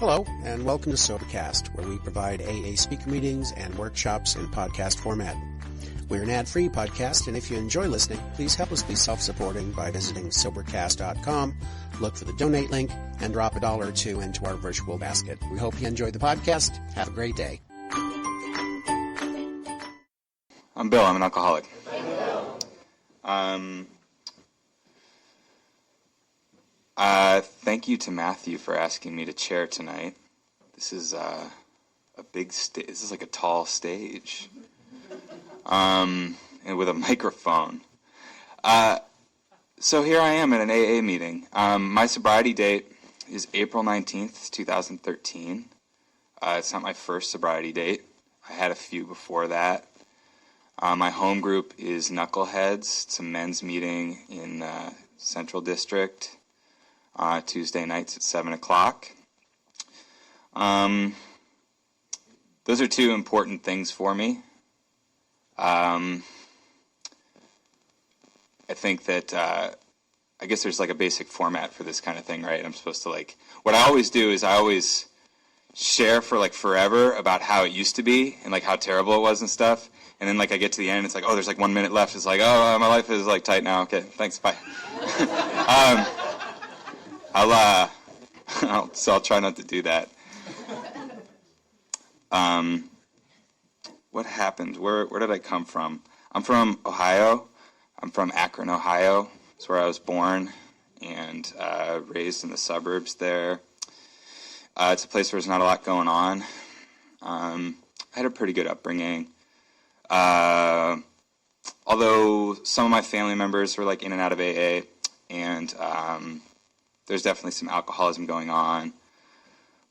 Hello, and welcome to Sobercast, where we provide AA speaker meetings and workshops in podcast format. We're an ad-free podcast, and if you enjoy listening, please help us be self-supporting by visiting Sobercast.com, look for the donate link, and drop $1 or $2 into our virtual basket. We hope you enjoyed the podcast. Have a great day. I'm Bill. I'm an alcoholic. Thank you to Matthew for asking me to chair tonight. This is a big stage. This is like a tall stage, and with a microphone. So here I am at an AA meeting. My sobriety date is April 19th, 2013. It's not my first sobriety date. I had a few before that. My home group is Knuckleheads. It's a men's meeting in Central District. Tuesday nights at 7 o'clock. Those are two important things for me. I think that, I guess there's like a basic format for this kind of thing, right? I'm supposed to what I always do is I always share for forever about how it used to be and how terrible it was and stuff. And then I get to the end, it's oh, there's 1 minute left. It's oh, my life is tight now. Okay, thanks, bye. I'll try not to do that. What happened? Where did I come from? I'm from Ohio. I'm from Akron, Ohio. That's where I was born and raised in the suburbs there. It's a place where there's not a lot going on. I had a pretty good upbringing. Although some of my family members were in and out of AA, and there's definitely some alcoholism going on.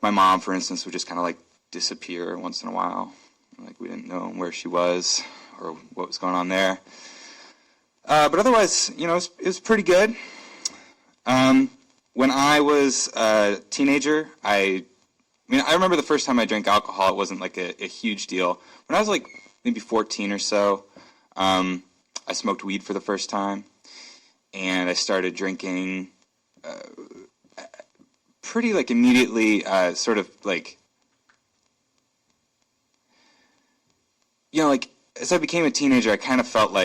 My mom, for instance, would just kind of disappear once in a while. We didn't know where she was or what was going on there. But otherwise, it was pretty good. When I was a teenager, I remember the first time I drank alcohol, it wasn't a huge deal. When I was maybe 14 or so, I smoked weed for the first time, and I started drinking pretty immediately, as I became a teenager, I kind of felt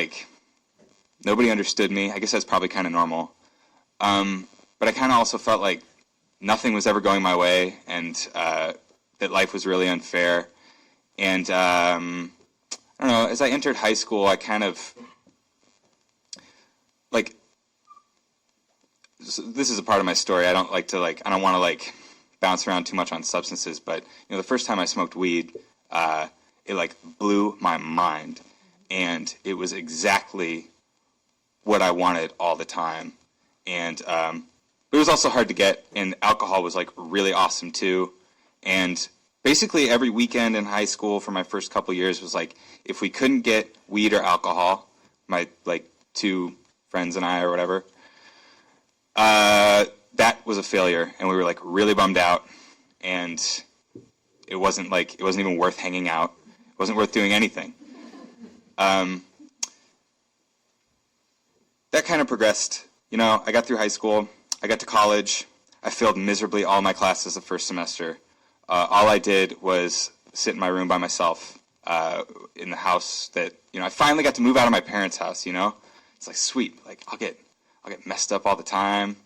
nobody understood me. I guess that's probably kind of normal. But I kind of also felt nothing was ever going my way, and that life was really unfair. And I don't know, as I entered high school, I kind of this is a part of my story. I don't want to bounce around too much on substances, but the first time I smoked weed, it blew my mind, and it was exactly what I wanted all the time. And it was also hard to get, and alcohol was really awesome too. And basically every weekend in high school for my first couple years was if we couldn't get weed or alcohol, my two friends and I or whatever, that was a failure, and we were really bummed out, and it wasn't even worth hanging out. It wasn't worth doing anything. That kind of progressed. I got through high school. I got to college. I failed miserably all my classes the first semester. All I did was sit in my room by myself in the house that, I finally got to move out of my parents' house, It's sweet. I'll get messed up all the time.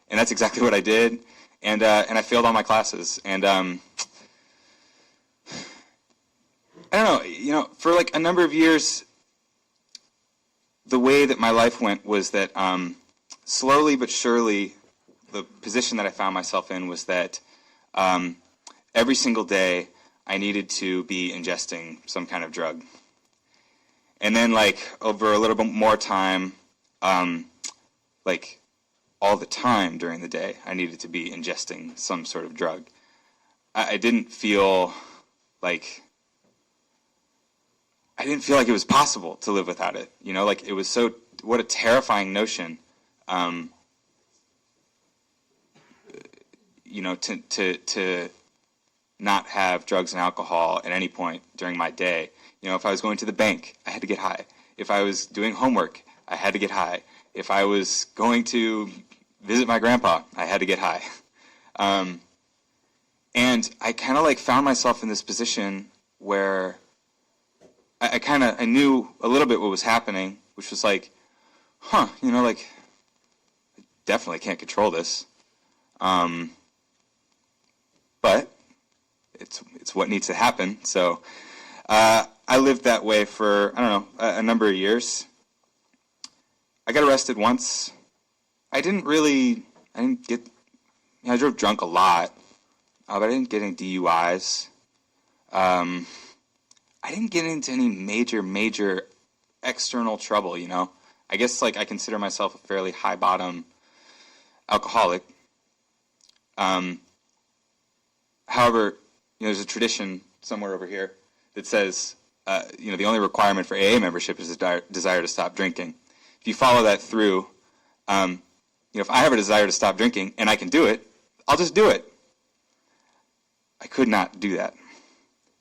And that's exactly what I did. And I failed all my classes. And I don't know, for a number of years, the way that my life went was that slowly but surely, the position that I found myself in was that every single day I needed to be ingesting some kind of drug. And then over a little bit more time, all the time during the day, I needed to be ingesting some sort of drug. I didn't feel like it was possible to live without it. It was what a terrifying notion. To not have drugs and alcohol at any point during my day. If I was going to the bank, I had to get high. If I was doing homework, I had to get high. If I was going to visit my grandpa, I had to get high. And I kind of like found myself in this position where I knew a little bit what was happening, which was like, like, I definitely can't control this. But it's what needs to happen. So I lived that way for, a number of years. I got arrested once. I drove drunk a lot, but I didn't get any DUIs. I didn't get into any major external trouble, I guess, like, I consider myself a fairly high-bottom alcoholic. However, there's a tradition somewhere over here that says, the only requirement for AA membership is a desire to stop drinking. If you follow that through, if I have a desire to stop drinking and I can do it, I'll just do it. I could not do that.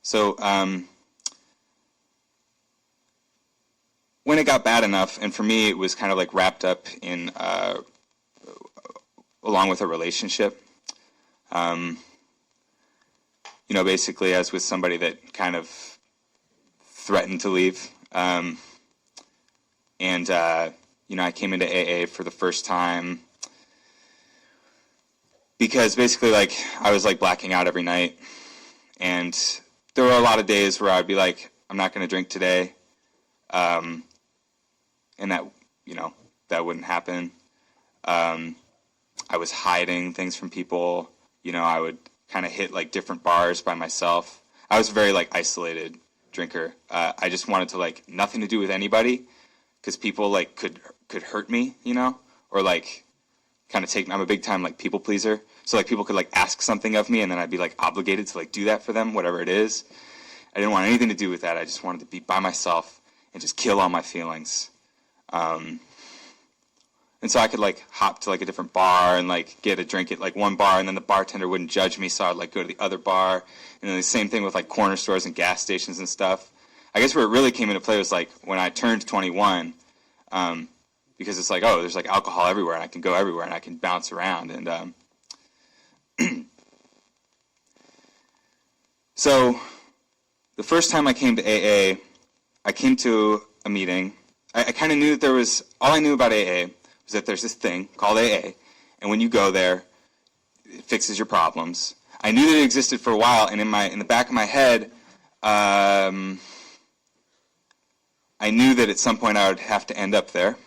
So when it got bad enough, and for me it was kind of like wrapped up in, along with a relationship, basically I was with somebody that kind of threatened to leave. I came into AA for the first time because basically, like, I was, like, blacking out every night. And there were a lot of days where I'd be like, I'm not going to drink today. And that, that wouldn't happen. I was hiding things from people. I would kind of hit, like, different bars by myself. I was a very, like, isolated drinker. I just wanted to, like, nothing to do with anybody because people, like, could hurt me, or, like, kind of I'm a big time, like, people pleaser. So, like, people could, like, ask something of me and then I'd be, like, obligated to, like, do that for them, whatever it is. I didn't want anything to do with that. I just wanted to be by myself and just kill all my feelings. And so I could, like, hop to, like, a different bar and, like, get a drink at, like, one bar, and then the bartender wouldn't judge me, so I'd, like, go to the other bar. And then the same thing with, like, corner stores and gas stations and stuff. I guess where it really came into play was, like, when I turned 21, because it's like, oh, there's, like, alcohol everywhere, and I can go everywhere, and I can bounce around. And so the first time I came to AA, I came to a meeting. I kind of knew that all I knew about AA was that there's this thing called AA, and when you go there, it fixes your problems. I knew that it existed for a while, and in the back of my head, I knew that at some point I would have to end up there,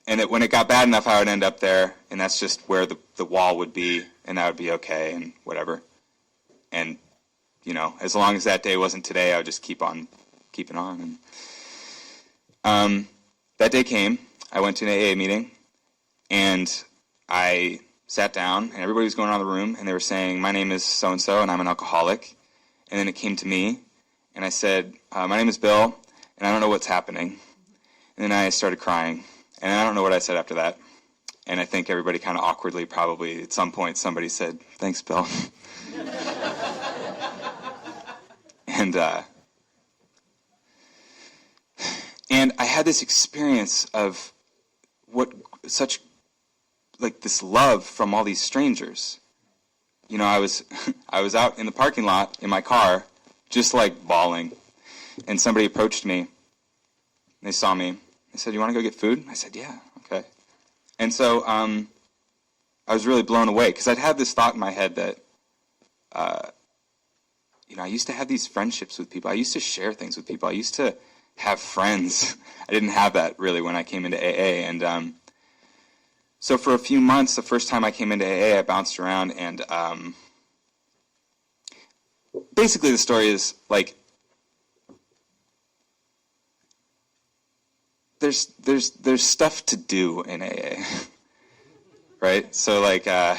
and that when it got bad enough, I would end up there, and that's just where the wall would be, and that would be okay, and whatever. And, as long as that day wasn't today, I would just keep on keeping on. And that day came. I went to an AA meeting, and I sat down, and everybody was going around the room, and they were saying, my name is so-and-so, and I'm an alcoholic. And then it came to me, and I said, my name is Bill, and I don't know what's happening. And then I started crying, and I don't know what I said after that. And I think everybody kind of awkwardly, probably at some point, somebody said, thanks, Bill. And I had this experience of this love from all these strangers. I was out in the parking lot in my car, just like bawling, and somebody approached me. They saw me. They said, "You want to go get food?" I said, "Yeah, okay." And so I was really blown away because I'd had this thought in my head that, I used to have these friendships with people. I used to share things with people. I used to have friends. I didn't have that really when I came into AA. And so for a few months, the first time I came into AA, I bounced around, and basically the story is like there's stuff to do in AA, right? So like I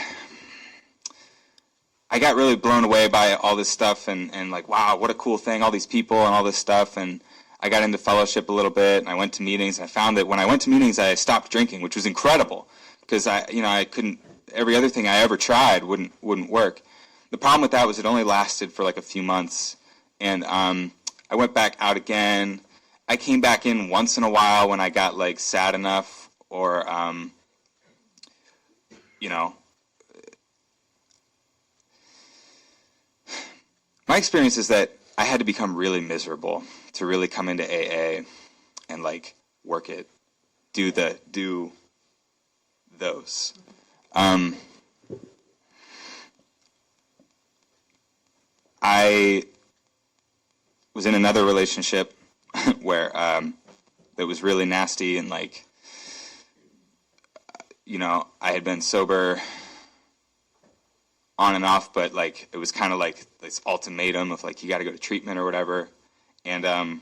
got really blown away by all this stuff, and like, wow, what a cool thing, all these people and all this stuff. And I got into fellowship a little bit, and I went to meetings, and I found that when I went to meetings, I stopped drinking, which was incredible, because I couldn't, every other thing I ever tried wouldn't work. The problem with that was it only lasted for like a few months, and I went back out again. I came back in once in a while when I got like sad enough, or my experience is that I had to become really miserable to really come into AA and like work it, do those. I was in another relationship where that was really nasty, and like, you know, I had been sober on and off, but like it was kind of like this ultimatum of like, you got to go to treatment or whatever. And I'm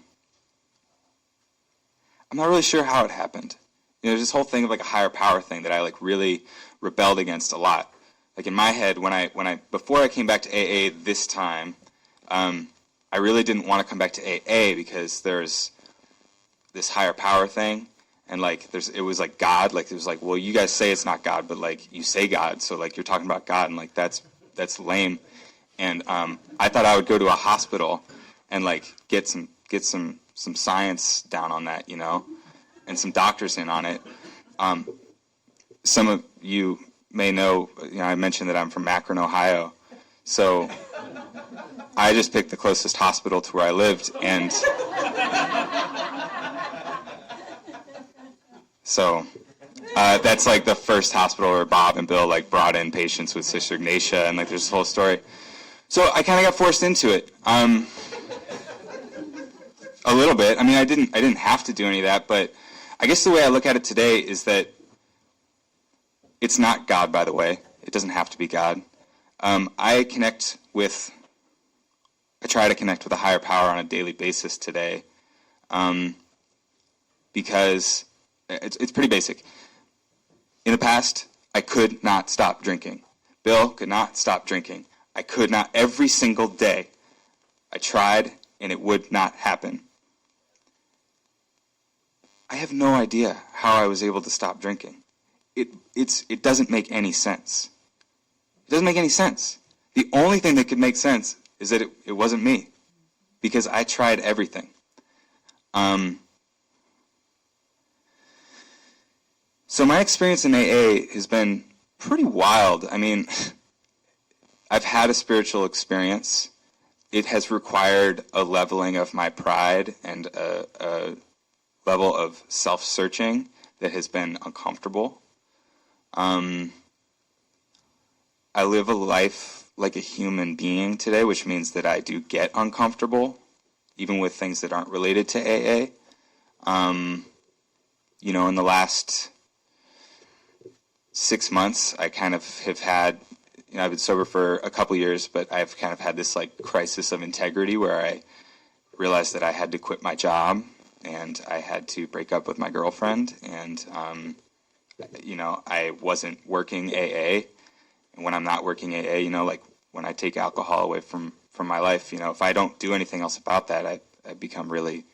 not really sure how it happened. You know, there's this whole thing of like a higher power thing that I like really rebelled against a lot. Like in my head, before I came back to AA this time, I really didn't want to come back to AA because there's this higher power thing, and like it was like God. Like it was like, well, you guys say it's not God, but like you say God, so like you're talking about God, and like that's lame. And I thought I would go to a hospital and like get some science down on that, you know, and some doctors in on it. Some of you may know, I mentioned that I'm from Akron, Ohio, so I just picked the closest hospital to where I lived, and so that's like the first hospital where Bob and Bill like brought in patients with Sister Ignatia, and like there's this whole story. So I kind of got forced into it, a little bit. I mean, I didn't have to do any of that, but I guess the way I look at it today is that it's not God, by the way. It doesn't have to be God. I try to connect with a higher power on a daily basis today, because it's pretty basic. In the past, I could not stop drinking. Bill could not stop drinking. I could not. Every single day, I tried, and it would not happen. I have no idea how I was able to stop drinking. It doesn't make any sense. It doesn't make any sense. The only thing that could make sense is that it wasn't me, because I tried everything. So my experience in AA has been pretty wild. I mean, I've had a spiritual experience. It has required a leveling of my pride and a level of self-searching that has been uncomfortable. I live a life like a human being today, which means that I do get uncomfortable, even with things that aren't related to AA. In the last 6 months, I kind of have had, I've been sober for a couple years, but I've kind of had this like crisis of integrity where I realized that I had to quit my job, and I had to break up with my girlfriend, and I wasn't working AA. And when I'm not working AA, like when I take alcohol away from my life, if I don't do anything else about that, I become really,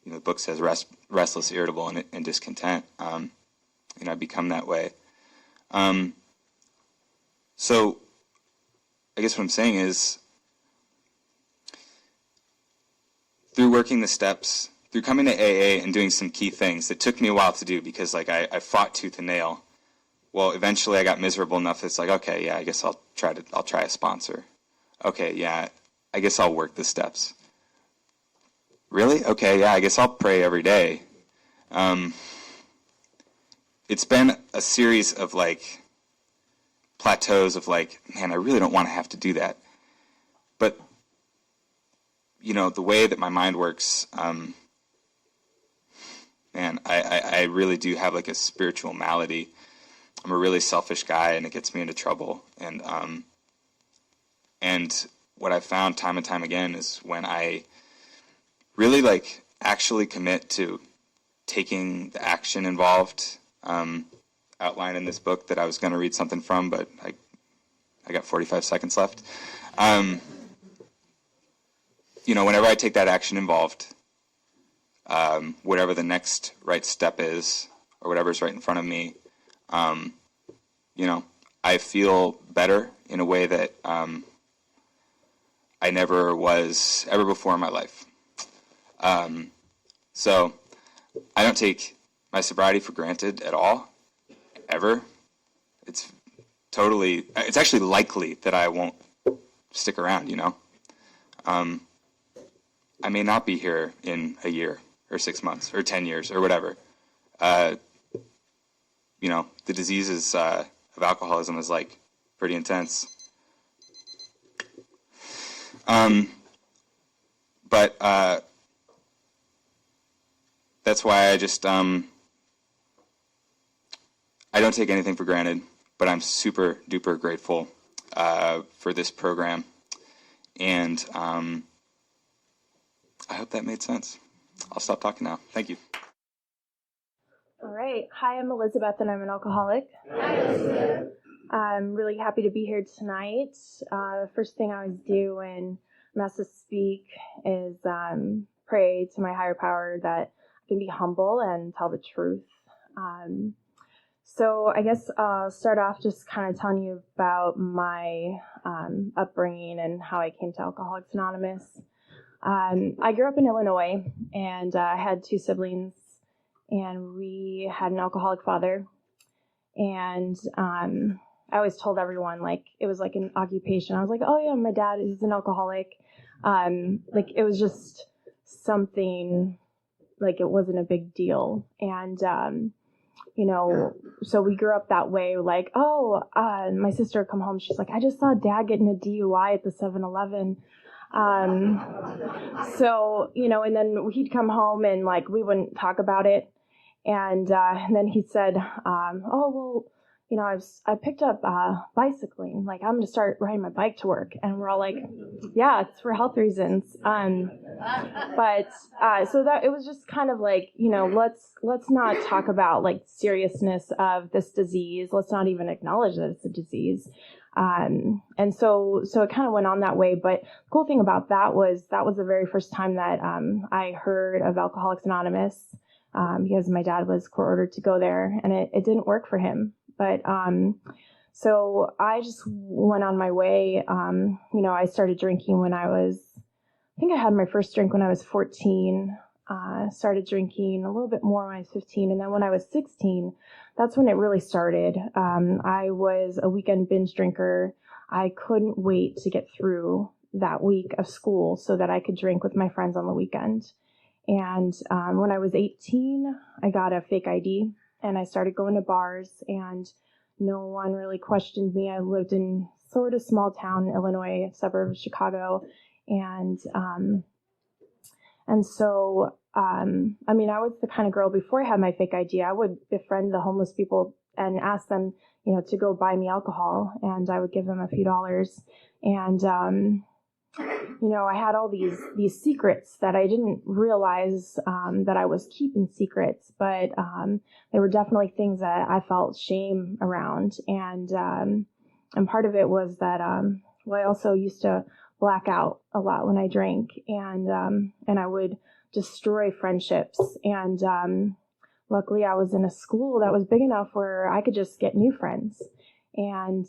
the book says restless, irritable, and discontent. I become that way. So I guess what I'm saying is, through working the steps, through coming to AA and doing some key things that took me a while to do, because like I fought tooth and nail. Well, eventually I got miserable enough that it's like, okay, yeah, I guess I'll try a sponsor. Okay, yeah, I guess I'll work the steps. Really? Okay, yeah, I guess I'll pray every day. It's been a series of like plateaus of like, man, I really don't want to have to do that. But the way that my mind works, man, I really do have like a spiritual malady. I'm a really selfish guy, and it gets me into trouble. And what I've found time and time again is when I really like actually commit to taking the action involved, outlined in this book that I was going to read something from, but I got 45 seconds left. Whenever I take that action involved, whatever the next right step is, or whatever's right in front of me, I feel better in a way that I never was ever before in my life. So I don't take my sobriety for granted at all, ever. It's actually likely that I won't stick around, I may not be here in a year or 6 months or 10 years or whatever. The diseases of alcoholism is like pretty intense. But that's why I just, I don't take anything for granted, but I'm super duper grateful for this program. And I hope that made sense. I'll stop talking now. Thank you. All right. Hi, I'm Elizabeth, and I'm an alcoholic. Hi, Elizabeth. I'm really happy to be here tonight. First thing I always do when I'm asked to speak is pray to my higher power that I can be humble and tell the truth. So I guess I'll start off just kind of telling you about my upbringing and how I came to Alcoholics Anonymous. I grew up in Illinois, and I had 2 siblings, and we had an alcoholic father. And I always told everyone, like, it was like an occupation. I was like, oh yeah, my dad is an alcoholic. Like, it was just something, like, it wasn't a big deal. And so we grew up that way, like, my sister would come home, she's like, I just saw Dad getting a DUI at the 7-Eleven. So, and then he'd come home and, like, we wouldn't talk about it. And then he said, I picked up bicycling. Like, I'm going to start riding my bike to work. And we're all like, yeah, it's for health reasons. But so that it was just kind of like, let's not talk about, like, seriousness of this disease. Let's not even acknowledge that it's a disease. And so it kind of went on that way. But the cool thing about that was the very first time that I heard of Alcoholics Anonymous, because my dad was court-ordered to go there, and it didn't work for him. But so I just went on my way. I started drinking when I think I had my first drink when I was 14. Started drinking a little bit more when I was 15. And then when I was 16, that's when it really started. I was a weekend binge drinker. I couldn't wait to get through that week of school so that I could drink with my friends on the weekend. And when I was 18, I got a fake ID, and I started going to bars, and no one really questioned me. I lived in sort of small town, Illinois, suburb of Chicago. And so, I was the kind of girl, before I had my fake ID, I would befriend the homeless people and ask them, to go buy me alcohol, and I would give them a few dollars. And, I had all these secrets that I didn't realize that I was keeping secrets, but they were definitely things that I felt shame around. And part of it was that I also used to black out a lot when I drank, and I would destroy friendships. And luckily, I was in a school that was big enough where I could just get new friends. And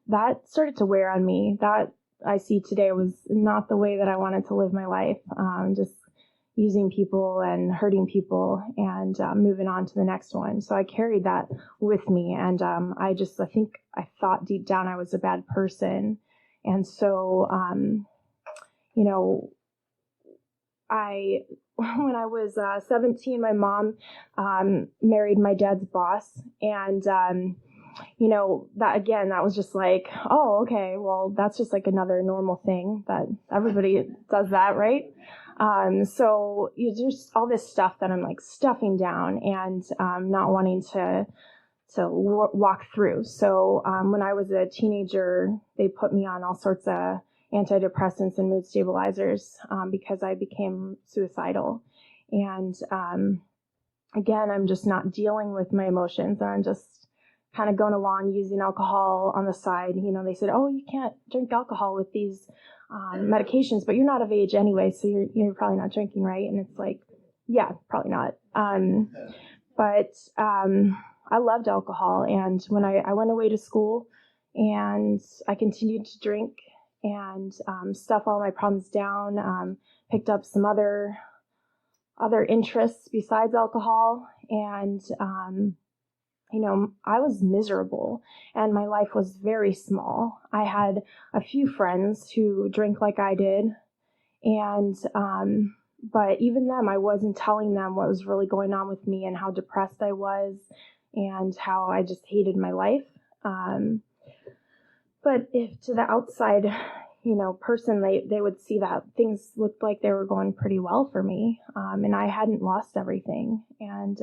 that started to wear on me. That I see today was not the way that I wanted to live my life. Just using people and hurting people and moving on to the next one. So I carried that with me. And I think I thought deep down I was a bad person. And so, when I was 17, my mom married my dad's boss. And that was just like, oh, okay, well, that's just like another normal thing that everybody does that, right? So there's all this stuff that I'm like stuffing down and not wanting to walk through. So when I was a teenager, they put me on all sorts of antidepressants and mood stabilizers because I became suicidal. And again, I'm just not dealing with my emotions. I'm just kind of going along using alcohol on the side. They said, oh, you can't drink alcohol with these medications, but you're not of age anyway, so you're probably not drinking, right? And it's like, yeah, probably not. But I loved alcohol, and when I went away to school, and I continued to drink and stuff all my problems down, picked up some other interests besides alcohol, and I was miserable and my life was very small. I had a few friends who drank like I did. And, but even them, I wasn't telling them what was really going on with me and how depressed I was and how I just hated my life. But if to the outside, person, they would see that things looked like they were going pretty well for me. And I hadn't lost everything. And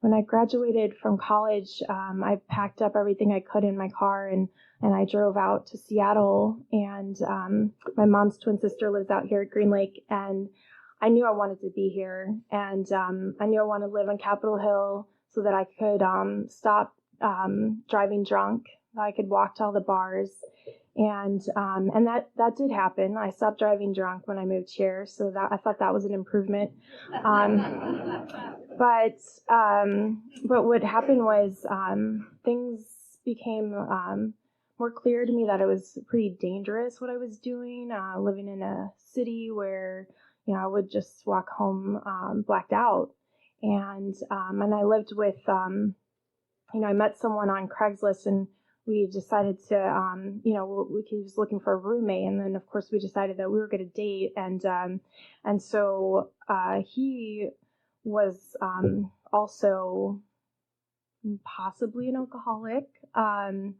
when I graduated from college, I packed up everything I could in my car and I drove out to Seattle. And my mom's twin sister lives out here at Green Lake. And I knew I wanted to be here. And I knew I wanted to live on Capitol Hill so that I could stop driving drunk, that I could walk to all the bars. And that did happen. I stopped driving drunk when I moved here, so that I thought that was an improvement. But what happened was things became more clear to me that it was pretty dangerous what I was doing. Living in a city where I would just walk home blacked out, and I lived with I met someone on Craigslist and we decided to, he was looking for a roommate, and then of course we decided that we were going to date, and so he was also possibly an alcoholic, and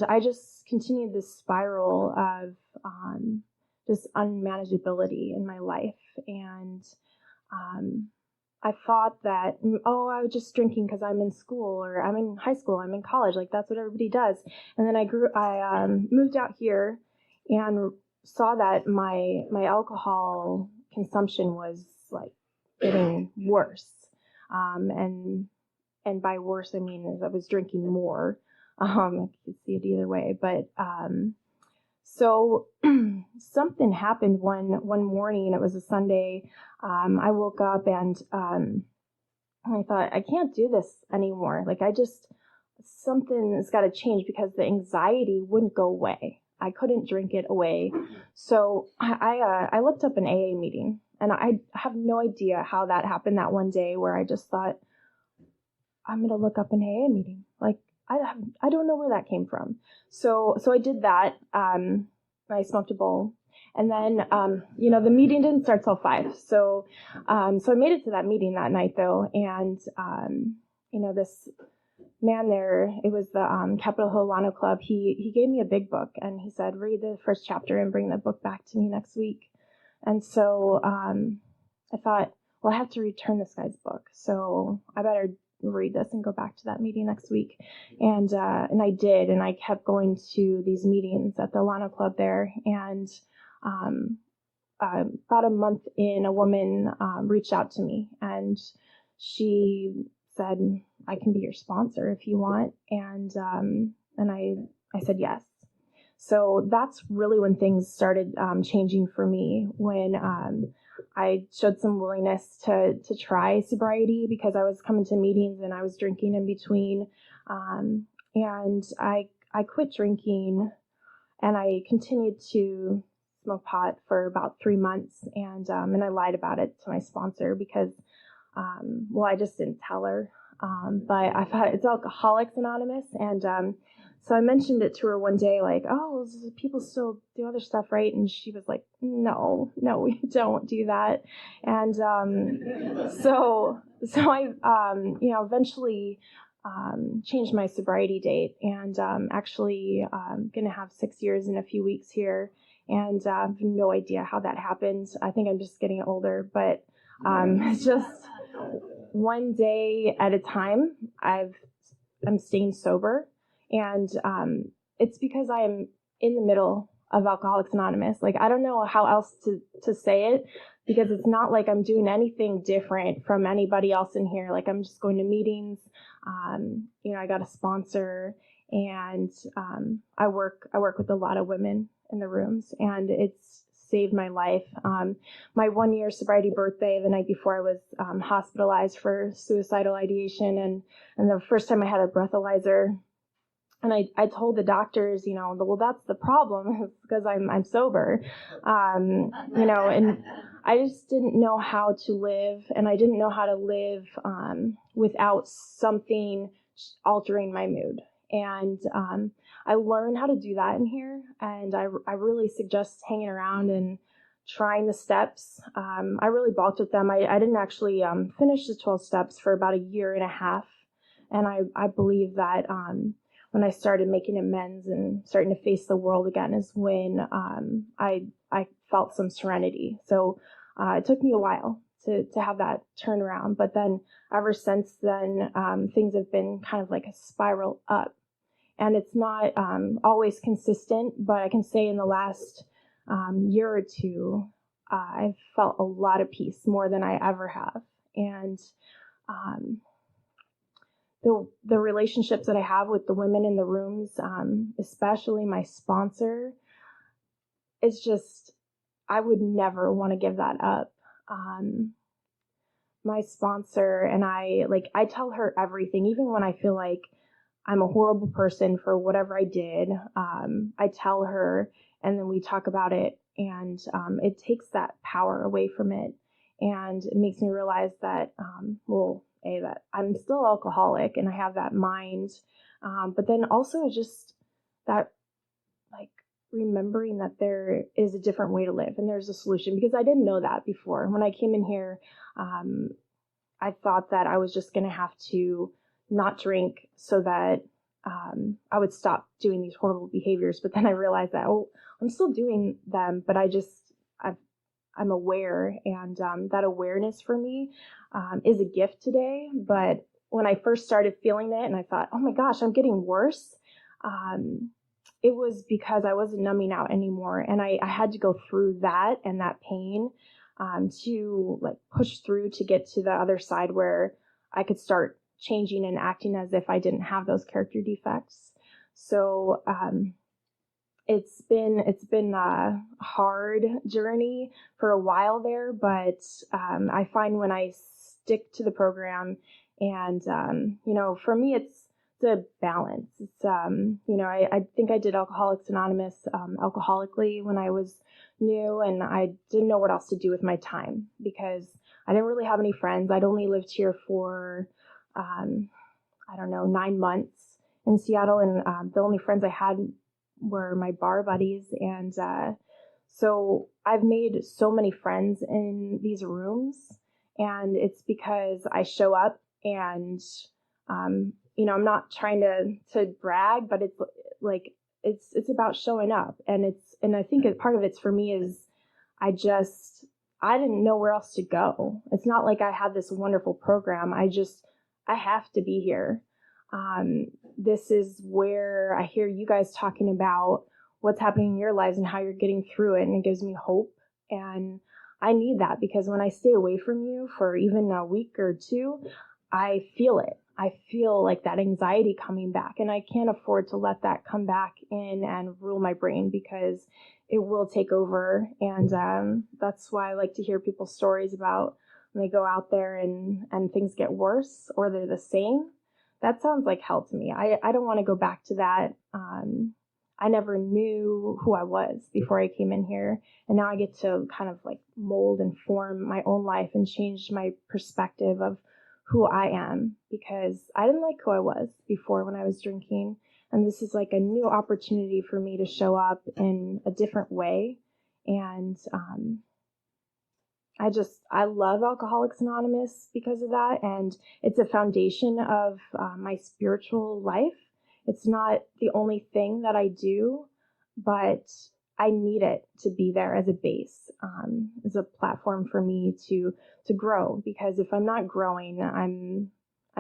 I just continued this spiral of just unmanageability in my life, and I thought that, I was just drinking because I'm in school or I'm in high school, I'm in college, like that's what everybody does. And then I moved out here and saw that my alcohol consumption was like getting worse. And by worse, I mean, I was drinking more. I could see it either way, but, so something happened one morning. It was a Sunday. I woke up and I thought, I can't do this anymore. Like something's got to change because the anxiety wouldn't go away. I couldn't drink it away. So I looked up an AA meeting, and I have no idea how that happened that one day where I just thought, I'm going to look up an AA meeting. Like, I don't know where that came from. So I did that. I smoked a bowl, and then, the meeting didn't start till 5. So I made it to that meeting that night though. And, this man there, it was the, Capitol Hill Lano Club. He gave me a big book and he said, read the first chapter and bring the book back to me next week. And so, I thought, well, I have to return this guy's book. So I better read this and go back to that meeting next week. And I did, and I kept going to these meetings at the Lano Club there. And about a month in, a woman reached out to me, and she said, I can be your sponsor if you want. And I said yes. So that's really when things started changing for me, when I showed some willingness to try sobriety, because I was coming to meetings and I was drinking in between. And I quit drinking, and I continued to smoke pot for about 3 months. And I lied about it to my sponsor because, I just didn't tell her. But I thought it's Alcoholics Anonymous. And so I mentioned it to her one day, like, oh, people still do other stuff, right? And she was like, no, we don't do that. And so I, eventually changed my sobriety date, and actually going to have 6 years in a few weeks here. And I have no idea how that happened. I think I'm just getting older, but it's just one day at a time. I'm staying sober. And it's because I am in the middle of Alcoholics Anonymous. Like, I don't know how else to say it, because it's not like I'm doing anything different from anybody else in here. Like, I'm just going to meetings. I got a sponsor, and I work with a lot of women in the rooms, and it's saved my life. My 1 year sobriety birthday, the night before, I was hospitalized for suicidal ideation, and the first time I had a breathalyzer. And I told the doctors, well, that's the problem, because I'm sober, and I just didn't know how to live, and I didn't know how to live without something altering my mood. And I learned how to do that in here, and I really suggest hanging around and trying the steps. I really balked at them. I didn't actually finish the 12 steps for about a year and a half, and I believe that when I started making amends and starting to face the world again is when I felt some serenity. So it took me a while to have that turnaround, but then ever since then, things have been kind of like a spiral up. And it's not always consistent, but I can say in the last year or two, I've felt a lot of peace, more than I ever have. And the relationships that I have with the women in the rooms, especially my sponsor, it's just, I would never want to give that up. My sponsor and I tell her everything, even when I feel like I'm a horrible person for whatever I did. I tell her, and then we talk about it, and it takes that power away from it, and it makes me realize that, that I'm still alcoholic and I have that mind, but then also just that, like, remembering that there is a different way to live and there's a solution, because I didn't know that before. When I came in here, I thought that I was just going to have to not drink so that I would stop doing these horrible behaviors. But then I realized that, I'm still doing them, but I'm aware, and that awareness for me is a gift today. But when I first started feeling it and I thought, oh my gosh, I'm getting worse, it was because I wasn't numbing out anymore. And I had to go through that and that pain to like push through to get to the other side where I could start changing and acting as if I didn't have those character defects. So it's been a hard journey for a while there, but I find when I stick to the program, and for me it's a balance. It's I think I did Alcoholics Anonymous alcoholically when I was new, and I didn't know what else to do with my time because I didn't really have any friends. I'd only lived here for 9 months in Seattle, and the only friends I had were my bar buddies. And so I've made so many friends in these rooms, and it's because I show up, and I'm not trying to brag, but it's like it's about showing up, and I think part of it's for me is I didn't know where else to go. It's not like I had this wonderful program. I have to be here. This is where I hear you guys talking about what's happening in your lives and how you're getting through it. And it gives me hope. And I need that, because when I stay away from you for even a week or two, I feel it. I feel like that anxiety coming back, and I can't afford to let that come back in and rule my brain, because it will take over. And that's why I like to hear people's stories about when they go out there and things get worse or they're the same. That sounds like hell to me. I don't want to go back to that. I never knew who I was before I came in here, and now I get to kind of like mold and form my own life and change my perspective of who I am, because I didn't like who I was before when I was drinking. And this is like a new opportunity for me to show up in a different way. And I love Alcoholics Anonymous because of that. And it's a foundation of my spiritual life. It's not the only thing that I do, but I need it to be there as a base, as a platform for me to grow. Because if I'm not growing, I'm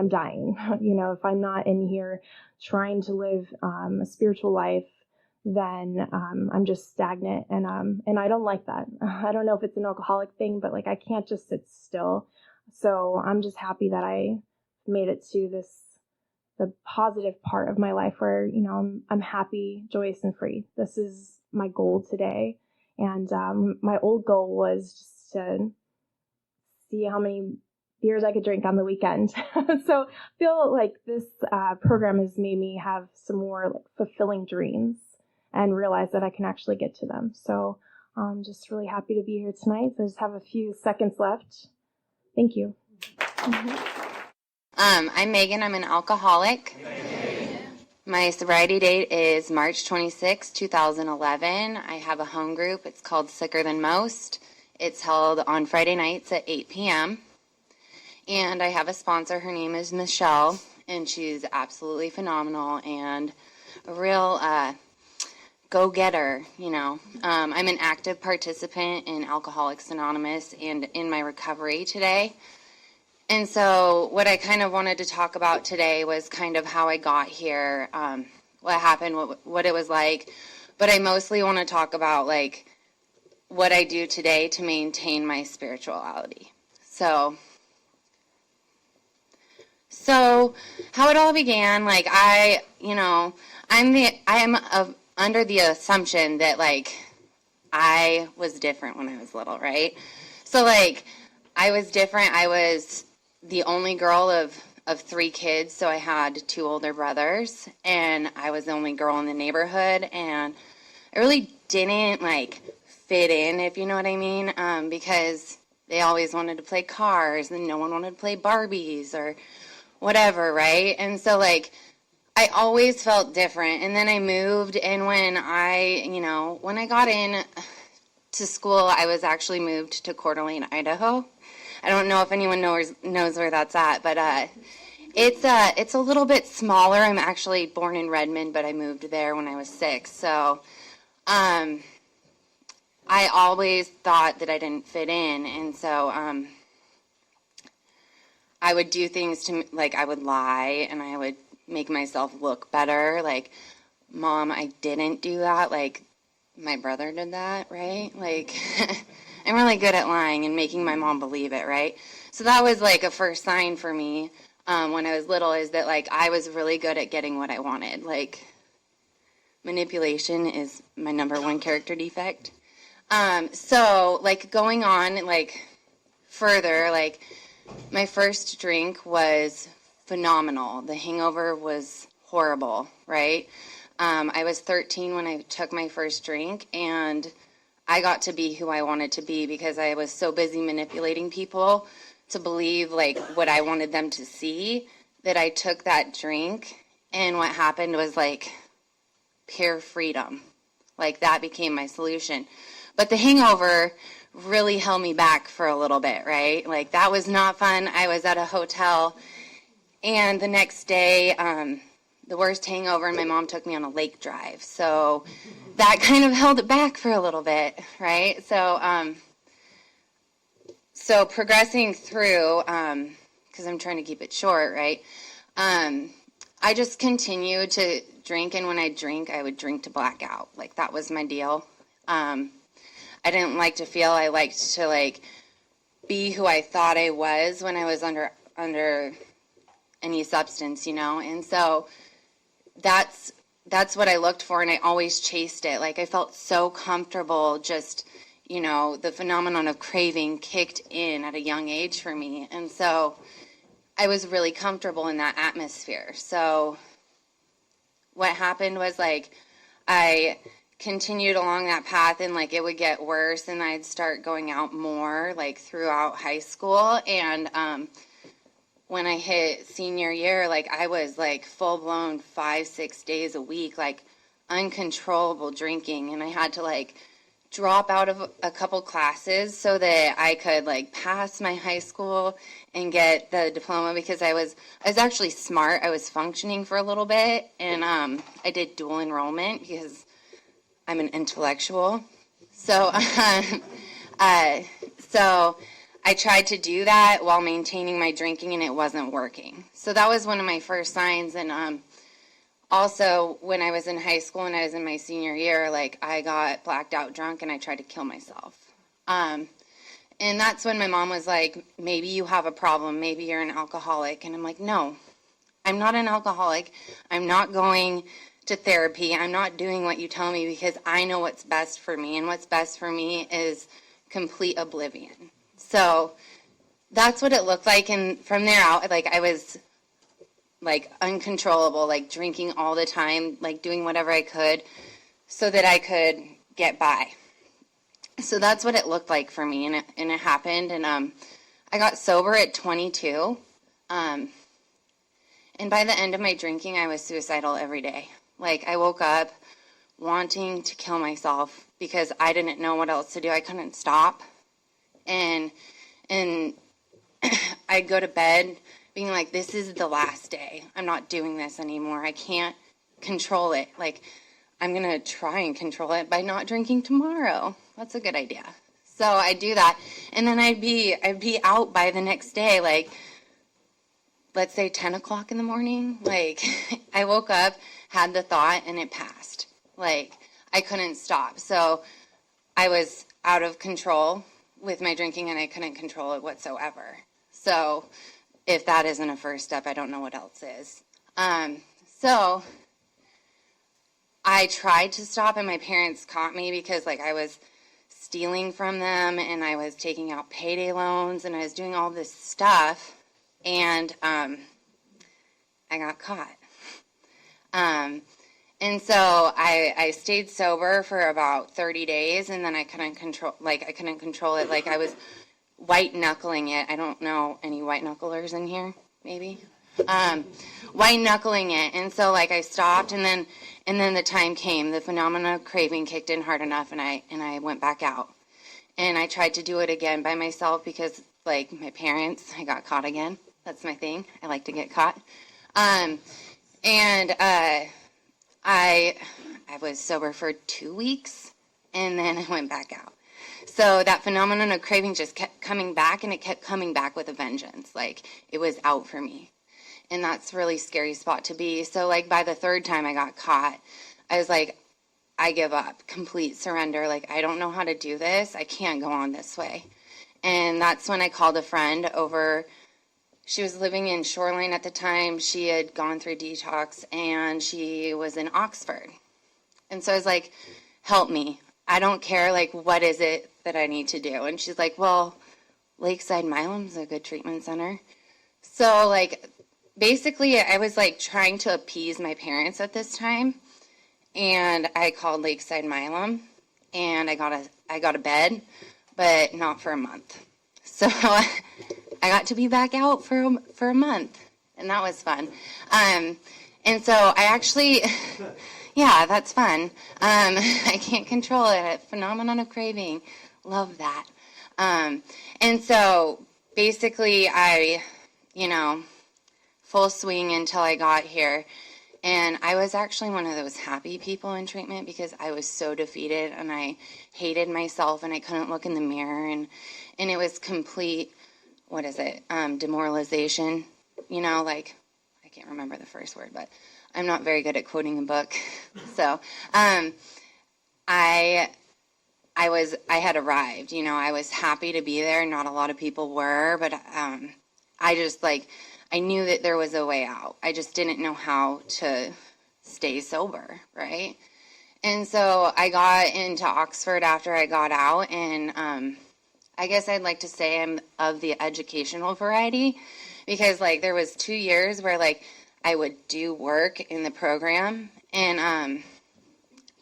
dying. If I'm not in here trying to live a spiritual life, then I'm just stagnant, and I don't like that. I don't know if it's an alcoholic thing, but like I can't just sit still. So I'm just happy that I made it to the positive part of my life where I'm happy, joyous, and free. This is my goal today, and my old goal was just to see how many beers I could drink on the weekend. So I feel like this program has made me have some more like fulfilling dreams and realize that I can actually get to them. So I'm just really happy to be here tonight. So I just have a few seconds left. Thank you. Mm-hmm. I'm Megan. I'm an alcoholic. My sobriety date is March 26, 2011. I have a home group. It's called Sicker Than Most. It's held on Friday nights at 8 p.m. And I have a sponsor. Her name is Michelle, and she's absolutely phenomenal and a real go-getter, you know. I'm an active participant in Alcoholics Anonymous and in my recovery today. And so what I kind of wanted to talk about today was kind of how I got here, what happened, what it was like. But I mostly want to talk about, like, what I do today to maintain my spirituality. So how it all began, like, I am under the assumption that, like, I was different when I was little, right? So, like, I was different. I was the only girl of 3 kids, so I had 2 older brothers, and I was the only girl in the neighborhood, and I really didn't, like, fit in, if you know what I mean, because they always wanted to play cars, and no one wanted to play Barbies, or whatever, right? And so, like, I always felt different, and then I moved, and when I got in to school, I was actually moved to Coeur d'Alene, Idaho. I don't know if anyone knows where that's at, but it's a little bit smaller. I'm actually born in Redmond, but I moved there when I was 6. So I always thought that I didn't fit in, and so I would do things to, like, I would lie, and I would make myself look better. Like, Mom, I didn't do that. Like, my brother did that, right? Like, I'm really good at lying and making my mom believe it, right? So that was, like, a first sign for me when I was little, is that, like, I was really good at getting what I wanted. Like, manipulation is my number 1 character defect. So, like, going on, like, further, like, my first drink was phenomenal. The hangover was horrible, right? I was 13 when I took my first drink, and I got to be who I wanted to be because I was so busy manipulating people to believe, like, what I wanted them to see, that I took that drink, and what happened was, like, pure freedom. Like, that became my solution. But the hangover really held me back for a little bit, right? Like, that was not fun. I was at a hotel, and the next day, the worst hangover, and my mom took me on a lake drive. So that kind of held it back for a little bit, right? So progressing through, because I'm trying to keep it short, right? I just continued to drink, and when I drink, I would drink to black out. Like, that was my deal. I didn't like to feel. I liked to, like, be who I thought I was when I was under any substance, you know? And so that's what I looked for, and I always chased it. Like, I felt so comfortable, just, you know, the phenomenon of craving kicked in at a young age for me. And so I was really comfortable in that atmosphere. So what happened was, like, I continued along that path, and, like, it would get worse, and I'd start going out more, like, throughout high school. And when I hit senior year, like, I was, like, full-blown 5-6 days a week, like, uncontrollable drinking, and I had to, like, drop out of a couple classes so that I could, like, pass my high school and get the diploma, because I was actually smart. I was functioning for a little bit, and I did dual enrollment because I'm an intellectual. So so I tried to do that while maintaining my drinking, and it wasn't working. So that was one of my first signs. And also, when I was in high school and I was in my senior year, like, I got blacked out drunk, and I tried to kill myself. And that's when my mom was like, maybe you have a problem. Maybe you're an alcoholic. And I'm like, no, I'm not an alcoholic. I'm not going to therapy. I'm not doing what you tell me, because I know what's best for me, and what's best for me is complete oblivion. So that's what it looked like, and from there out, like, I was, like, uncontrollable, like, drinking all the time, like, doing whatever I could so that I could get by. So that's what it looked like for me, and it happened, and I got sober at 22. And by the end of my drinking, I was suicidal every day. Like, I woke up wanting to kill myself because I didn't know what else to do. I couldn't stop. And I'd go to bed being like, this is the last day. I'm not doing this anymore. I can't control it. Like, I'm going to try and control it by not drinking tomorrow. That's a good idea. So I do that. And then I'd be out by the next day, like, let's say 10 o'clock in the morning. Like, I woke up, had the thought, and it passed. Like, I couldn't stop. So I was out of control with my drinking, and I couldn't control it whatsoever. So if that isn't a first step, I don't know what else is. So I tried to stop, and my parents caught me because, like, I was stealing from them, and I was taking out payday loans, and I was doing all this stuff, and I got caught. And so I stayed sober for about 30 days, and then I couldn't control it. Like, I was white knuckling it. I don't know any white knucklers in here, maybe. White knuckling it. And so, like, I stopped, and then the time came. The phenomenon of craving kicked in hard enough, and I went back out. And I tried to do it again by myself because, like, my parents, I got caught again. That's my thing. I like to get caught. I was sober for 2 weeks, and then I went back out. So that phenomenon of craving just kept coming back, and it kept coming back with a vengeance. Like, it was out for me. And that's a really scary spot to be. So, like, by the third time I got caught, I was like, I give up, complete surrender. Like, I don't know how to do this. I can't go on this way. And that's when I called a friend over. She was living in Shoreline at the time. She had gone through detox, and she was in Oxford. And so I was like, help me. I don't care, like, what is it that I need to do? And she's like, well, Lakeside Milam's a good treatment center. So, like, basically I was, like, trying to appease my parents at this time. And I called Lakeside Milam, and I got a bed, but not for a month. So I got to be back out for a month, and that was fun. And so I actually, yeah, that's fun. I can't control it. A phenomenon of craving. Love that. And so basically I, full swing until I got here. And I was actually one of those happy people in treatment because I was so defeated, and I hated myself, and I couldn't look in the mirror, and it was complete, demoralization, like, I can't remember the first word, but I'm not very good at quoting a book. So I had arrived, I was happy to be there. Not a lot of people were, but I knew that there was a way out. I just didn't know how to stay sober, right? And so I got into Oxford after I got out, and I guess I'd like to say I'm of the educational variety because, like, there was 2 years where, like, I would do work in the program, and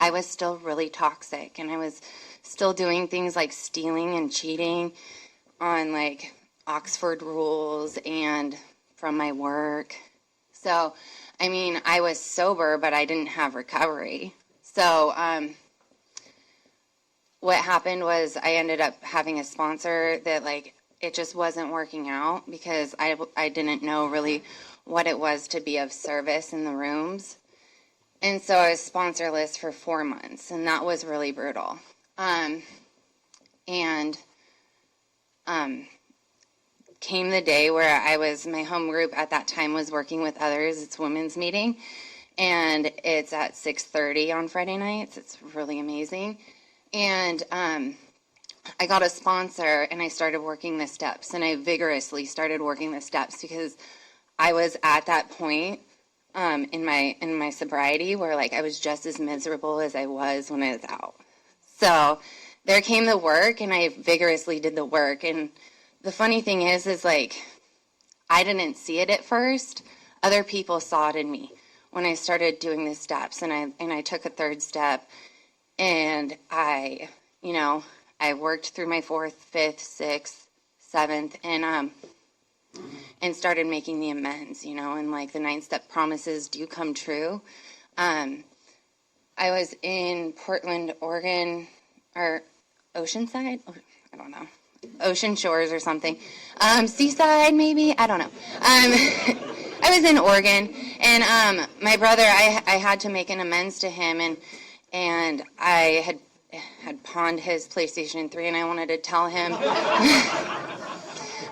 I was still really toxic, and I was still doing things like stealing and cheating on, like, Oxford rules and from my work. So, I mean, I was sober, but I didn't have recovery. So, what happened was I ended up having a sponsor that, like, it just wasn't working out because I didn't know really what it was to be of service in the rooms. And so I was sponsorless for 4 months, and that was really brutal. Came the day where my home group at that time was working with others. It's women's meeting, and it's at 6:30 on Friday nights. It's really amazing. And I got a sponsor, and I started working the steps, and I vigorously started working the steps because I was at that point in my sobriety where, like, I was just as miserable as I was when I was out. So there came the work, and I vigorously did the work. And the funny thing is like, I didn't see it at first. Other people saw it in me when I started doing the steps, and I took a third step, and I worked through my 4th, 5th, 6th, 7th, and and started making the amends, and like the 9-step promises do come true. I was in Portland, Oregon, or Oceanside? I don't know. Ocean Shores or something. Seaside, maybe? I don't know. I was in Oregon, and my brother, I had to make an amends to him, and I had pawned his PlayStation 3, and I wanted to tell him.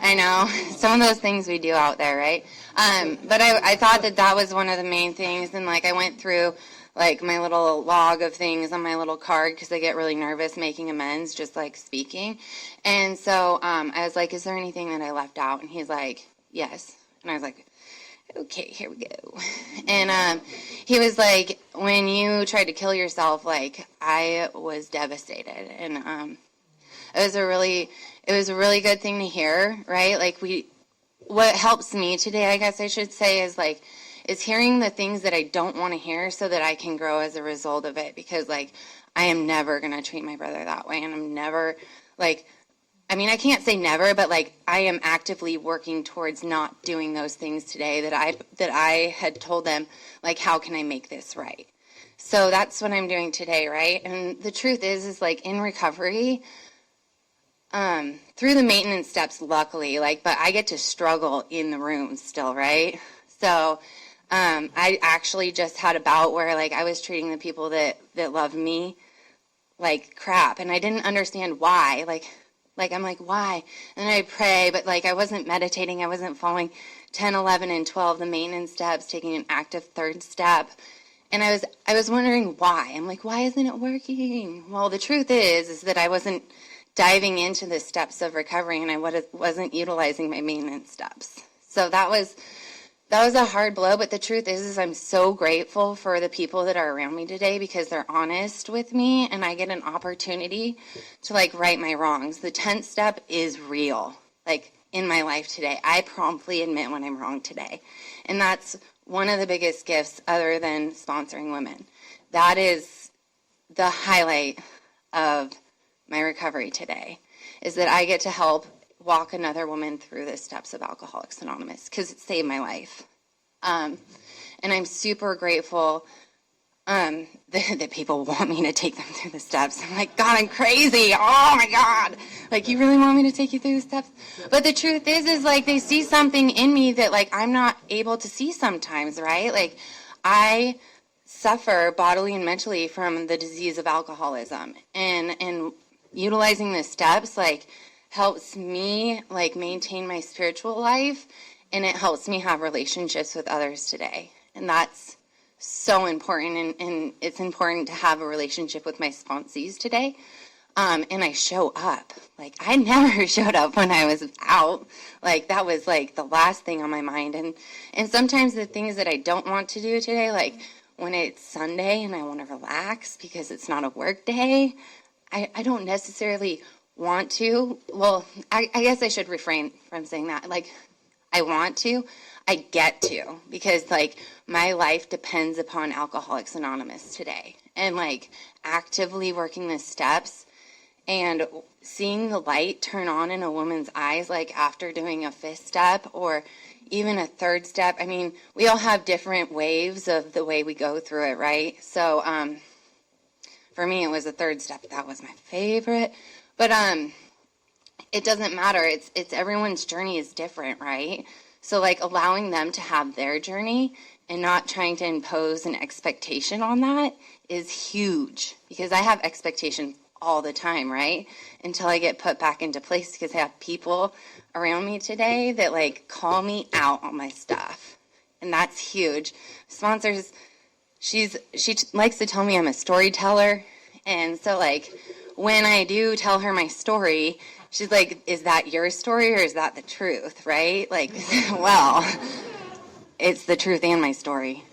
I know, some of those things we do out there, right? But I thought that was one of the main things, and like I went through like my little log of things on my little card because I get really nervous making amends, just like speaking. And so I was like, is there anything that I left out? And he's like, yes. And I was like, okay, here we go. And he was like, when you tried to kill yourself, like I was devastated. And it was a really good thing to hear, right? Like what helps me today, I guess I should say, is hearing the things that I don't want to hear so that I can grow as a result of it. Because like, I am never going to treat my brother that way. And I'm never like, I mean, I can't say never, but like I am actively working towards not doing those things today that I had told them, like, how can I make this right? So that's what I'm doing today, right? And the truth is like in recovery, through the maintenance steps, luckily, like, but I get to struggle in the room still, right? So, I actually just had a bout where like I was treating the people that love me like crap, and I didn't understand why. Like I'm like, why? And I pray, but like I wasn't meditating, I wasn't following 10, 11, and 12, the maintenance steps, taking an active third step. And I was wondering why. I'm like, why isn't it working? Well, the truth is that I wasn't diving into the steps of recovery, and I wasn't utilizing my maintenance steps. So that was a hard blow, but the truth is I'm so grateful for the people that are around me today because they're honest with me, and I get an opportunity to like right my wrongs. The 10th step is real, like in my life today. I promptly admit when I'm wrong today, and that's one of the biggest gifts other than sponsoring women. That is the highlight of my recovery today, is that I get to help walk another woman through the steps of Alcoholics Anonymous because it saved my life. And I'm super grateful that people want me to take them through the steps. I'm like, God, I'm crazy. Oh my God. Like, you really want me to take you through the steps? But the truth is like they see something in me that like I'm not able to see sometimes, right? Like I suffer bodily and mentally from the disease of alcoholism, and utilizing the steps like helps me like maintain my spiritual life, and it helps me have relationships with others today. And that's so important, and it's important to have a relationship with my sponsees today. And I show up. Like I never showed up when I was out. Like that was like the last thing on my mind. And sometimes the things that I don't want to do today, like when it's Sunday and I want to relax because it's not a work day, I don't necessarily want to. Well, I guess I should refrain from saying that. Like, I want to, I get to, because like my life depends upon Alcoholics Anonymous today, and like actively working the steps and seeing the light turn on in a woman's eyes, like after doing a 5th step or even a 3rd step. I mean, we all have different waves of the way we go through it, right? So, for me, it was a 3rd step. That was my favorite. But it doesn't matter. It's everyone's journey is different, right? So like allowing them to have their journey and not trying to impose an expectation on that is huge, because I have expectations all the time, right? Until I get put back into place, because I have people around me today that like call me out on my stuff. And that's huge. Sponsors, she likes to tell me I'm a storyteller. And so like when I do tell her my story, she's like, is that your story or is that the truth, right? Like, well, it's the truth and my story.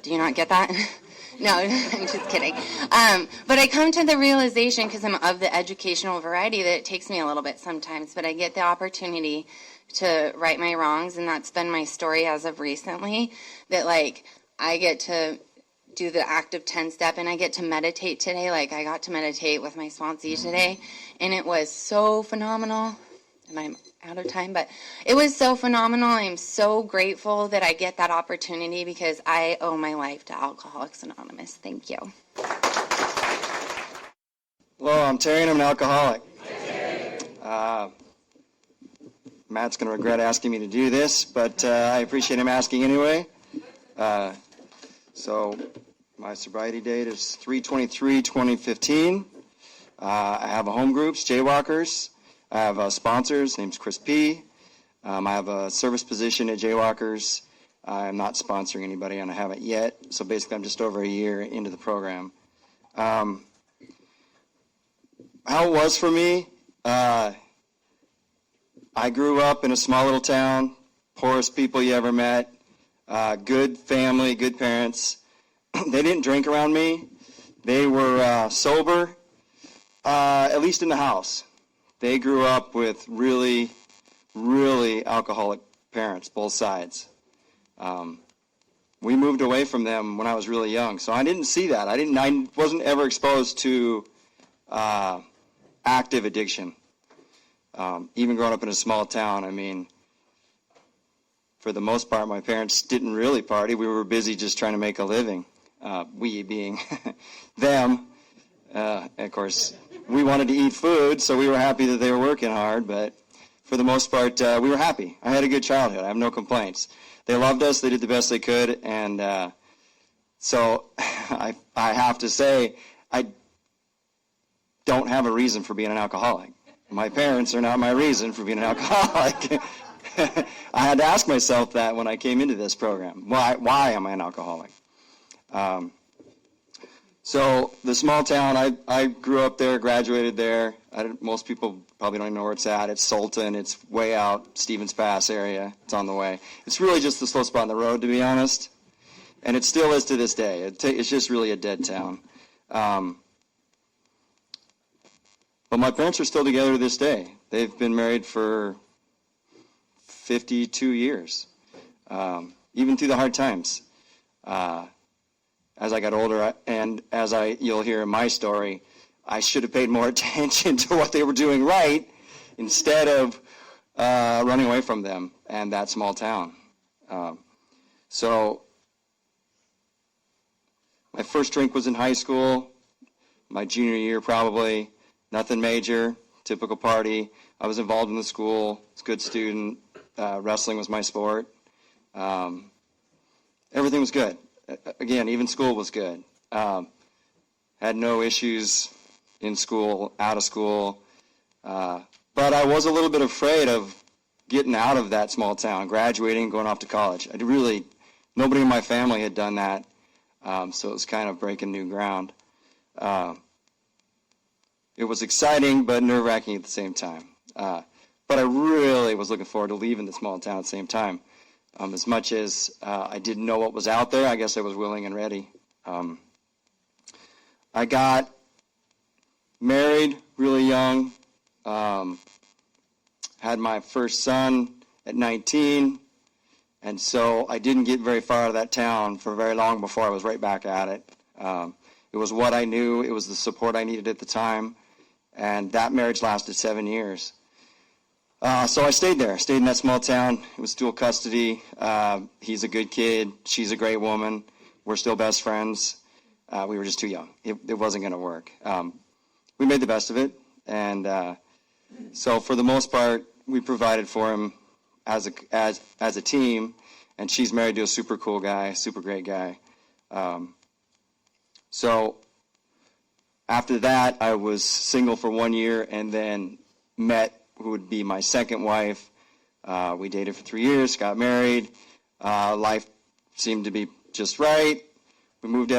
Do you not get that? No, I'm just kidding. But I come to the realization, because I'm of the educational variety, that it takes me a little bit sometimes, but I get the opportunity to right my wrongs, and that's been my story as of recently, that like I get to do the active 10 step, and I get to meditate today. Like I got to meditate with my sponsee today, and it was so phenomenal. and I'm out of time, but it was so phenomenal. I'm so grateful that I get that opportunity because I owe my life to Alcoholics Anonymous. Thank you. Hello, I'm Terry and I'm an alcoholic. Matt's going to regret asking me to do this, but I appreciate him asking anyway. So my sobriety date is 3/23/2015. I have a home groups, Jaywalkers. I have sponsors, name's Chris P. I have a service position at Jaywalkers. I'm not sponsoring anybody, and I haven't yet. So basically, I'm just over a year into the program. How it was for me, I grew up in a small little town, poorest people you ever met, good family, good parents. They didn't drink around me. They were sober, at least in the house. They grew up with really, really alcoholic parents, both sides. We moved away from them when I was really young, so I didn't see that. I wasn't ever exposed to active addiction. Even growing up in a small town, I mean, for the most part, my parents didn't really party. We were busy just trying to make a living. We being them. Of course, we wanted to eat food, so we were happy that they were working hard, but for the most part, we were happy. I had a good childhood. I have no complaints. They loved us. They did the best they could, and so I have to say, I don't have a reason for being an alcoholic. My parents are not my reason for being an alcoholic. I had to ask myself that when I came into this program. Why am I an alcoholic? So the small town, I grew up there, graduated there. Most people probably don't even know where it's at. It's Sultan. It's way out, Stevens Pass area. It's on the way. It's really just the slow spot on the road, to be honest. And it still is to this day. It's just really a dead town. But my parents are still together to this day. They've been married for 52 years, even through the hard times. As I got older, and as you'll hear in my story, I should have paid more attention to what they were doing right instead of running away from them and that small town. So my first drink was in high school, my junior year probably. Nothing major, typical party. I was involved in the school, was a good student. Wrestling was my sport. Everything was good. Again, even school was good. Had no issues in school, out of school. But I was a little bit afraid of getting out of that small town, graduating, going off to college. Nobody in my family had done that, so it was kind of breaking new ground. It was exciting, but nerve-wracking at the same time. But I really was looking forward to leaving the small town at the same time. As much as I didn't know what was out there, I guess I was willing and ready. I got married really young, had my first son at 19, and so I didn't get very far out of that town for very long before I was right back at it. It was what I knew. It was the support I needed at the time. And that marriage lasted 7 years. So I stayed there, stayed in that small town. It was dual custody. He's a good kid. She's a great woman. We're still best friends. We were just too young. It wasn't going to work. We made the best of it. And so for the most part, we provided for him as a team. And she's married to a super cool guy, super great guy. So after that, I was single for 1 year and then met who would be my second wife. We dated for 3 years, got married. Life seemed to be just right. We moved we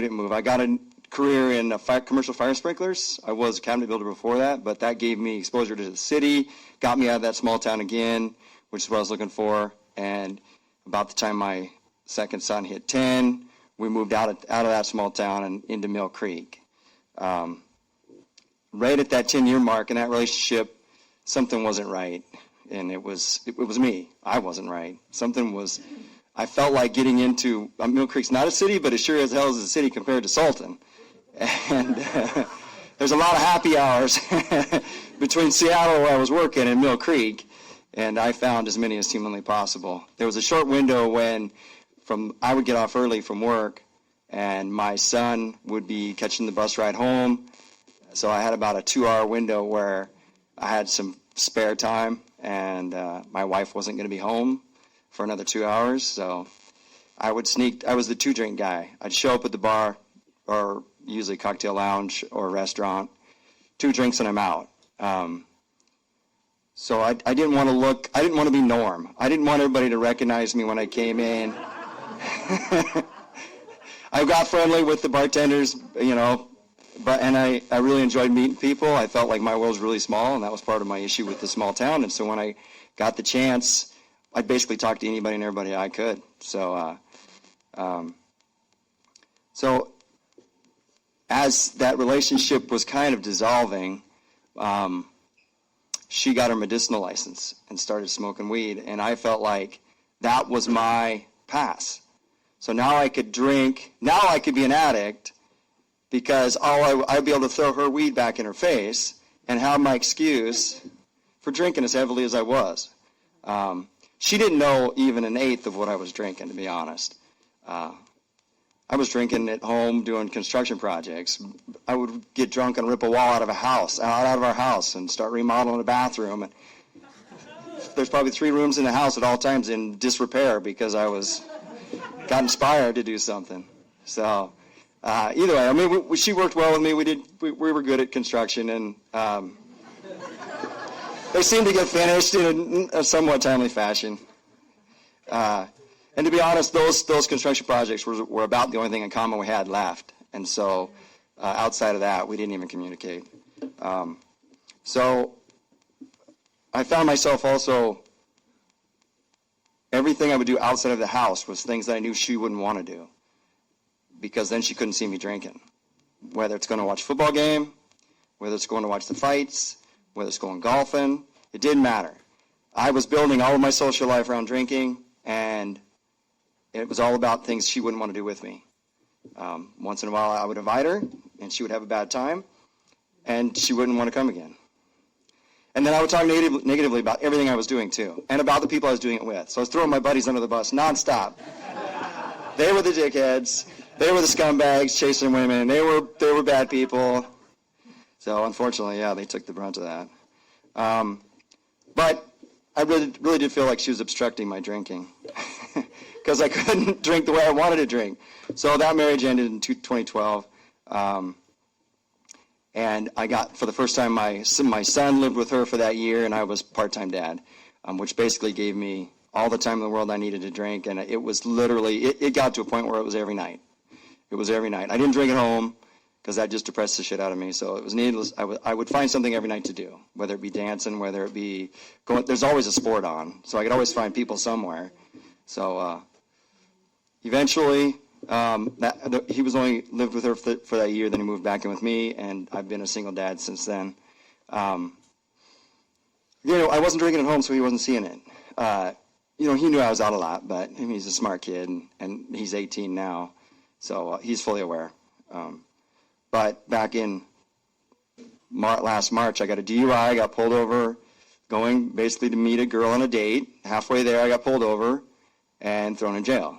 didn't move. I got a career in commercial fire sprinklers. I was a cabinet builder before that, but that gave me exposure to the city, got me out of that small town again, which is what I was looking for. And about the time my second son hit 10, we moved out of that small town and into Mill Creek. Right at that 10-year mark in that relationship, something wasn't right, and it was me. I wasn't right. I felt like getting into Mill Creek's not a city, but it sure as hell is a city compared to Sultan. And there's a lot of happy hours, between Seattle, where I was working, and Mill Creek, and I found as many as humanly possible. There was a short window when I would get off early from work, and my son would be catching the bus ride home. So I had about a 2-hour window where I had some spare time, and my wife wasn't going to be home for another 2 hours. So I was the 2-drink guy. I'd show up at the bar, or usually cocktail lounge or restaurant, 2 drinks and I'm out. So I didn't want to be Norm. I didn't want everybody to recognize me when I came in. I got friendly with the bartenders, and I really enjoyed meeting people. I felt like my world was really small, and that was part of my issue with the small town. And so when I got the chance, I'd basically talk to anybody and everybody I could. So as that relationship was kind of dissolving, she got her medicinal license and started smoking weed, and I felt like that was my pass. So now I could drink. Now I could be an addict because I'd be able to throw her weed back in her face and have my excuse for drinking as heavily as I was. She didn't know even an eighth of what I was drinking, to be honest. I was drinking at home doing construction projects. I would get drunk and rip a wall out of our house and start remodeling a bathroom. And there's probably 3 rooms in the house at all times in disrepair because I got inspired to do something. So either way, I mean, she worked well with me. We were good at construction, and they seemed to get finished in a somewhat timely fashion. And to be honest, those construction projects were about the only thing in common we had left. And so outside of that, we didn't even communicate. So I found myself also, everything I would do outside of the house was things that I knew she wouldn't want to do, because then she couldn't see me drinking. Whether it's going to watch a football game, whether it's going to watch the fights, whether it's going golfing, it didn't matter. I was building all of my social life around drinking, and it was all about things she wouldn't want to do with me. Once in a while I would invite her, and she would have a bad time, and she wouldn't want to come again. And then I would talk negatively about everything I was doing too, and about the people I was doing it with. So I was throwing my buddies under the bus nonstop. They were the dickheads. They were the scumbags chasing women. They were bad people. So unfortunately, yeah, they took the brunt of that. But I really did feel like she was obstructing my drinking because I couldn't drink the way I wanted to drink. So that marriage ended in 2012. And I got, for the first time, my son lived with her for that year, and I was part-time dad, which basically gave me all the time in the world I needed to drink. And it was literally, it got to a point where it was every night. It was every night. I didn't drink at home because that just depressed the shit out of me. So it was needless. I would find something every night to do, whether it be dancing, whether it be going. There's always a sport on, so I could always find people somewhere. So eventually, he was only lived with her for that year. Then he moved back in with me, and I've been a single dad since then. I wasn't drinking at home, so he wasn't seeing it. He knew I was out a lot, but he's a smart kid, and he's 18 now, so he's fully aware. But back in last March, I got a DUI. I got pulled over going basically to meet a girl on a date. Halfway there, I got pulled over and thrown in jail.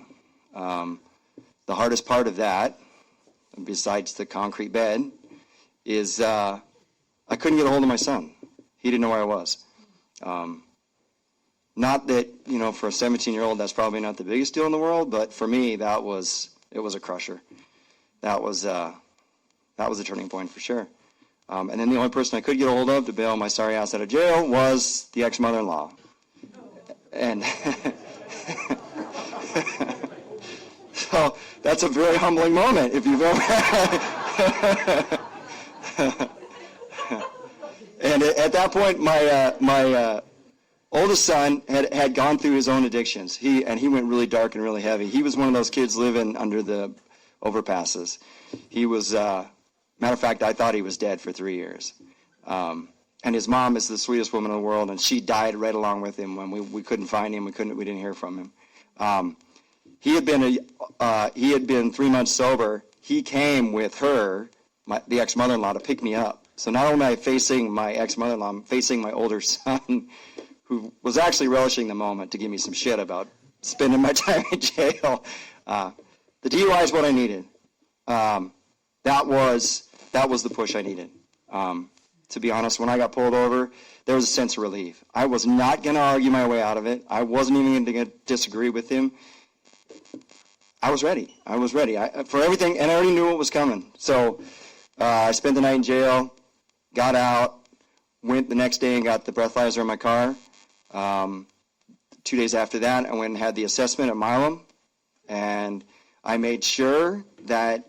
The hardest part of that, besides the concrete bed, is I couldn't get a hold of my son. He didn't know where I was. Not that, for a 17-year-old, that's probably not the biggest deal in the world, but for me, it was a crusher. That was a turning point for sure. And then the only person I could get a hold of to bail my sorry ass out of jail was the ex-mother-in-law. And so that's a very humbling moment if you've ever And at that point, my oldest son had gone through his own addictions. He went really dark and really heavy. He was one of those kids living under the overpasses. He was, matter of fact, I thought he was dead for 3 years. And his mom is the sweetest woman in the world, and she died right along with him when we couldn't find him. We didn't hear from him. He had been 3 months sober. He came with her, the ex-mother-in-law, to pick me up So not only am I facing my ex-mother-in-law, I'm facing my older son, who was actually relishing the moment to give me some shit about spending my time in jail. The DUI is what I needed. That was the push I needed. To be honest, when I got pulled over, there was a sense of relief. I was not going to argue my way out of it. I wasn't even going to disagree with him. I was ready. For everything, and I already knew what was coming. So I spent the night in jail, got out, went the next day and got the breathalyzer in my car. 2 days after that, I went and had the assessment at Milam, and I made sure that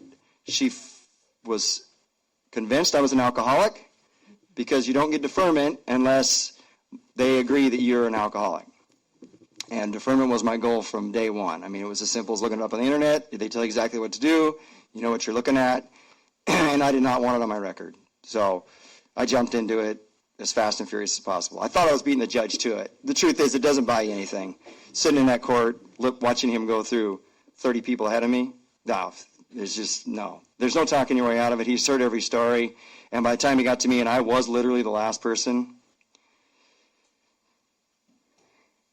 she was convinced I was an alcoholic, because you don't get deferment unless they agree that you're an alcoholic. And deferment was my goal from day one. I mean, it was as simple as looking it up on the internet. They tell you exactly what to do. You know what you're looking at. And I did not want it on my record. So I jumped into it as fast and furious as possible. I thought I was beating the judge to it. The truth is, it doesn't buy you anything. Sitting in that court, watching him go through 30 people ahead of me, no, there's no talking your way out of it. He's heard every story. And by the time he got to me, and I was literally the last person,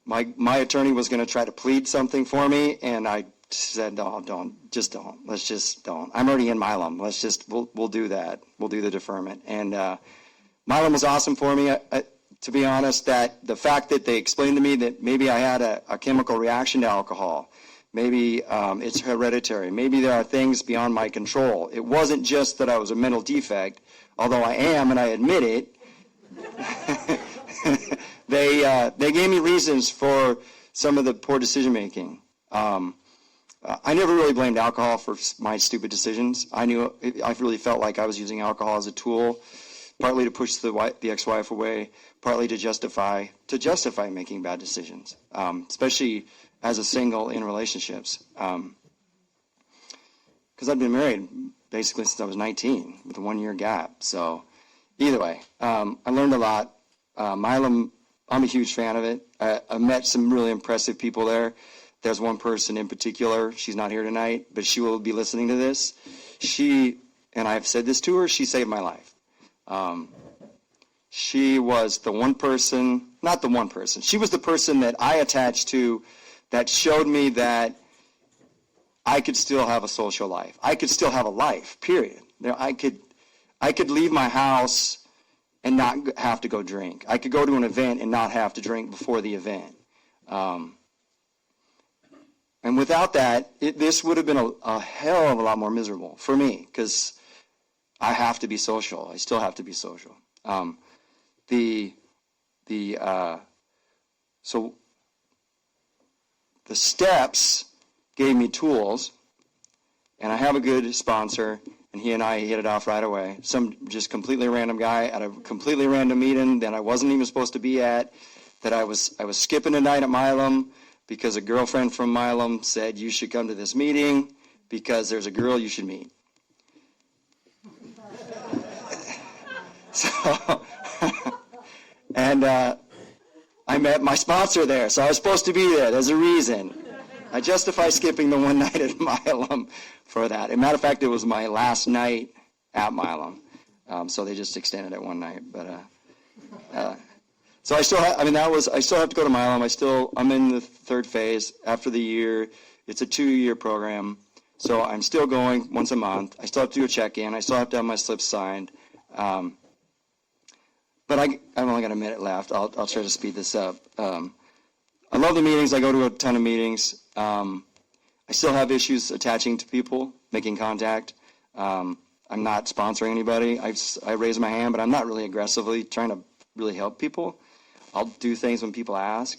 my attorney was going to try to plead something for me, and I said, no, don't. Let's just don't. I'm already in Milam. We'll do that. We'll do the deferment. And Milam was awesome for me. To be honest, that the fact that they explained to me that maybe I had a chemical reaction to alcohol, maybe it's hereditary, maybe there are things beyond my control. It wasn't just that I was a mental defect, although I am, and I admit it. They gave me reasons for some of the poor decision making. I never really blamed alcohol for my stupid decisions. I really felt like I was using alcohol as a tool, partly to push the ex-wife away, partly to justify making bad decisions, especially as a single in relationships. Because I'd been married basically since I was 19 with a 1 year gap. So either way, I learned a lot. Milam, I'm a huge fan of it. I met some really impressive people there. There's one person in particular, she's not here tonight, but she will be listening to this. And I've said this to her, she saved my life. She was the one person, not the one person, she was the person that I attached to that showed me that I could still have a social life. I could still have a life, period. I could leave my house and not have to go drink. I could go to an event and not have to drink before the event. And without that, this would have been a hell of a lot more miserable for me, because I have to be social. I still have to be social. So the steps gave me tools, and I have a good sponsor, and he and I hit it off right away. Some just completely random guy at a completely random meeting that I wasn't even supposed to be at, that I was skipping a night at Milam because a girlfriend from Milam said, you should come to this meeting because there's a girl you should meet. So, and I met my sponsor there, so I was supposed to be there. There's a reason. I justify skipping the one night at Milam for that. As a matter of fact, it was my last night at Milam, so they just extended it one night. But so I still I still have to go to Milam. I'm in the third phase. After the year, it's a 2-year program, so I'm still going once a month. I still have to do a check-in. I still have to have my slips signed. But I've only got a minute left. I'll try to speed this up. I love the meetings. I go to a ton of meetings. I still have issues attaching to people, making contact. I'm not sponsoring anybody. I raise my hand, but I'm not really aggressively trying to really help people. I'll do things when people ask.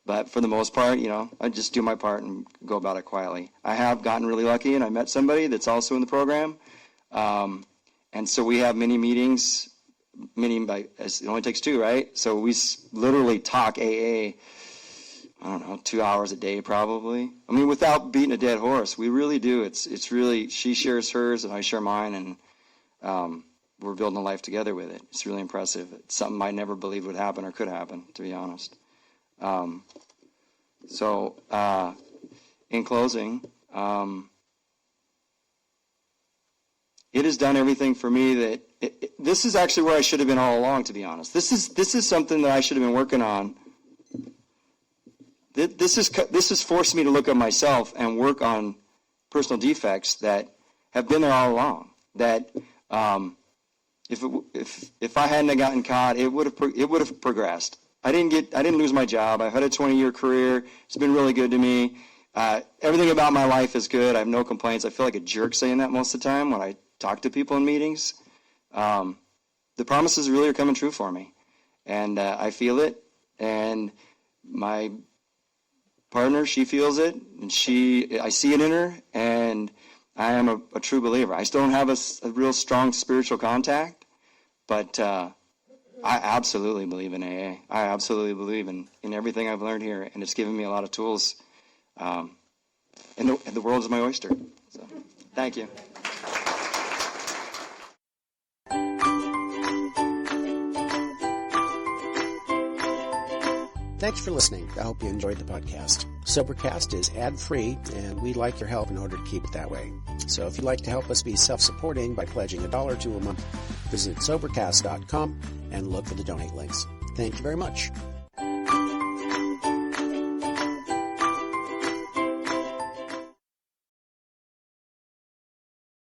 But for the most part, I just do my part and go about it quietly. I have gotten really lucky, and I met somebody that's also in the program. And so we have many meetings. It only takes 2, right? So we literally talk AA, 2 hours a day probably. I mean, without beating a dead horse, we really do. It's really, she shares hers and I share mine, and we're building a life together with it. It's really impressive. It's something I never believed would happen or could happen, to be honest. In closing, it has done everything for me that this is actually where I should have been all along, to be honest. This is something that I should have been working on. This has forced me to look at myself and work on personal defects that have been there all along. That if I hadn't have gotten caught, it would have progressed. I didn't lose my job. I've had a 20-year career. It's been really good to me. Everything about my life is good. I have no complaints. I feel like a jerk saying that most of the time when I talk to people in meetings. The promises really are coming true for me, and I feel it. And my partner, she feels it, and I see it in her, and I am a true believer. I still don't have a real strong spiritual contact, but I absolutely believe in AA. I absolutely believe in everything I've learned here, and it's given me a lot of tools. And the world is my oyster. So, thank you. Thanks for listening. I hope you enjoyed the podcast. Sobercast is ad-free, and we'd like your help in order to keep it that way. So if you'd like to help us be self-supporting by pledging $1 or $2 a month, visit Sobercast.com and look for the donate links. Thank you very much.